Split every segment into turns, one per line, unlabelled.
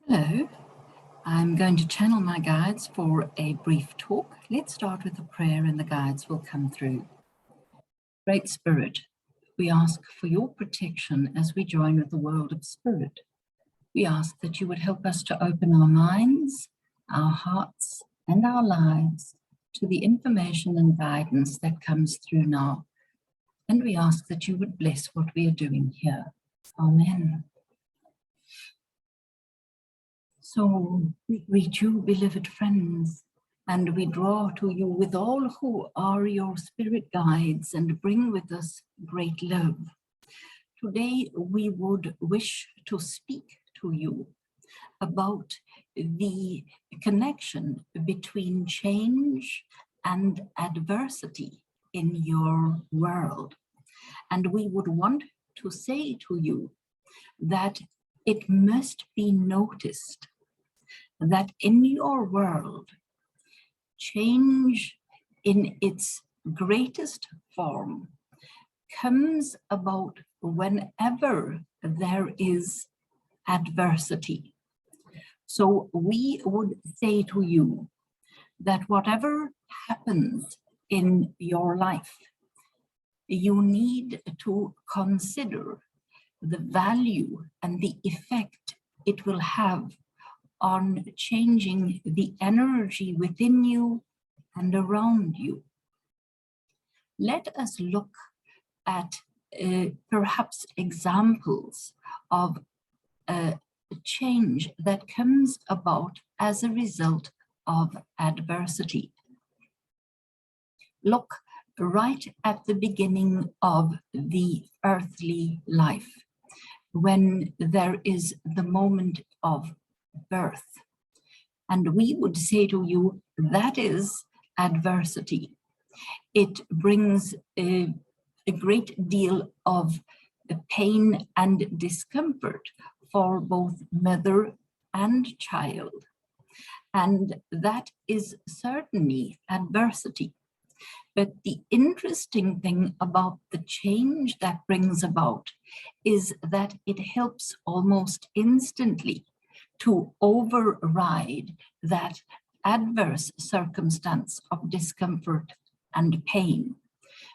Hello, I'm going to channel my guides for a brief talk. Let's start with a prayer and the guides will come through. Great Spirit, we ask for your protection as we join with the world of spirit. We ask that you would help us to open our minds, our hearts, and our lives to the information and guidance that comes through now. And we ask that you would bless what we are doing here. Amen. So we greet you, beloved friends, and we draw to you with all who are your spirit guides and bring with us great love. Today we would wish to speak to you about the connection between change and adversity in your world. And we would want to say to you that it must be noticed that in your world, change in its greatest form comes about whenever there is adversity. So we would say to you that whatever happens in your life, you need to consider the value and the effect it will have on changing the energy within you and around you. Let us look at perhaps examples of change that comes about as a result of adversity. Look right at the beginning of the earthly life, when there is the moment of birth. And we would say to you, that is adversity. It brings a great deal of pain and discomfort for both mother and child. And that is certainly adversity. But the interesting thing about the change that brings about is that it helps almost instantly to override that adverse circumstance of discomfort and pain,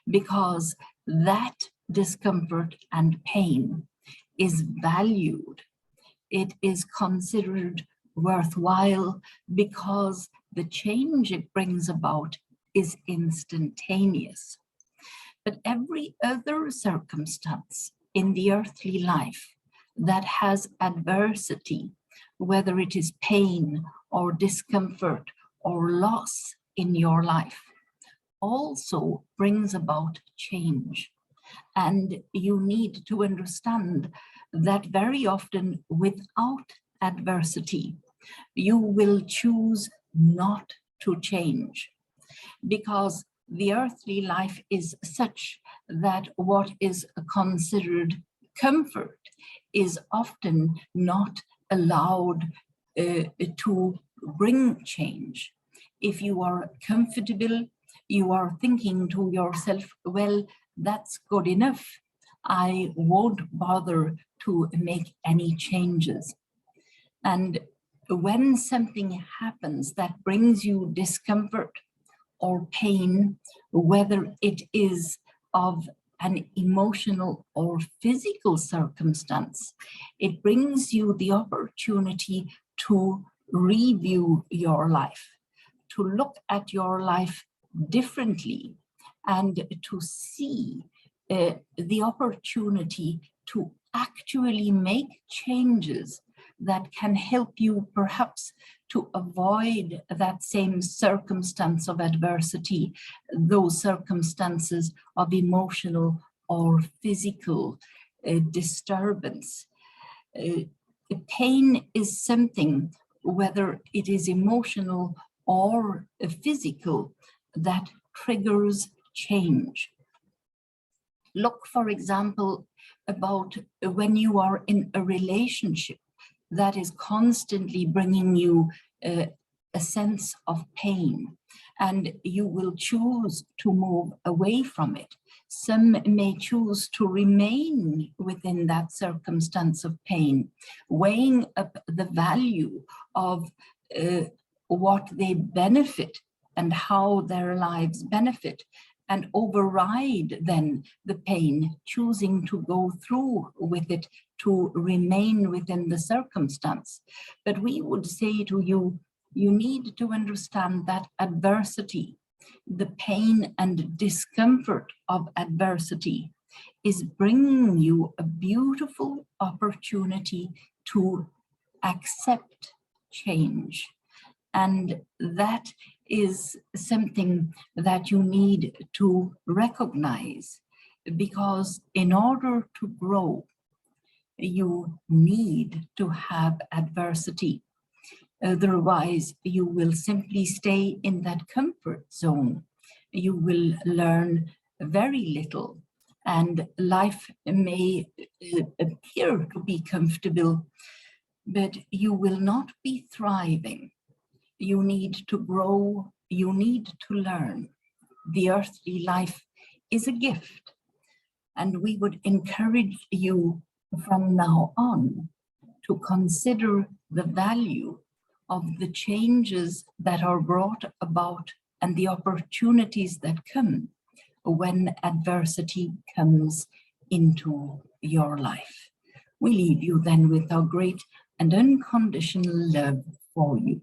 because that discomfort and pain is valued. It is considered worthwhile because the change it brings about is instantaneous. But every other circumstance in the earthly life that has adversity, whether it is pain or discomfort or loss in your life, also brings about change. And you need to understand that very often without adversity, you will choose not to change, because the earthly life is such that what is considered comfort is often not allowed to bring change. If you are comfortable, you are thinking to yourself, well, that's good enough. I won't bother to make any changes. And when something happens that brings you discomfort or pain, whether it is of an emotional or physical circumstance, it brings you the opportunity to review your life, to look at your life differently, and to see the opportunity to actually make changes that can help you perhaps to avoid that same circumstance of adversity, those circumstances of emotional or physical disturbance. Pain is something, whether it is emotional or physical, that triggers change. Look, for example, about when you are in a relationship that is constantly bringing you a sense of pain. and you will choose to move away from it. Some may choose to remain within that circumstance of pain, weighing up the value of what they benefit and how their lives benefit, and override then the pain, choosing to go through with it, to remain within the circumstance. But we would say to you, you need to understand that adversity, the pain and discomfort of adversity, is bringing you a beautiful opportunity to accept change. And that is something that you need to recognize, because in order to grow, you need to have adversity. Otherwise, you will simply stay in that comfort zone. You will learn very little, and life may appear to be comfortable, but you will not be thriving. You need to grow, you need to learn. The earthly life is a gift, and we would encourage you from now on to consider the value of the changes that are brought about and the opportunities that come when adversity comes into your life. We leave you then with our great and unconditional love for you.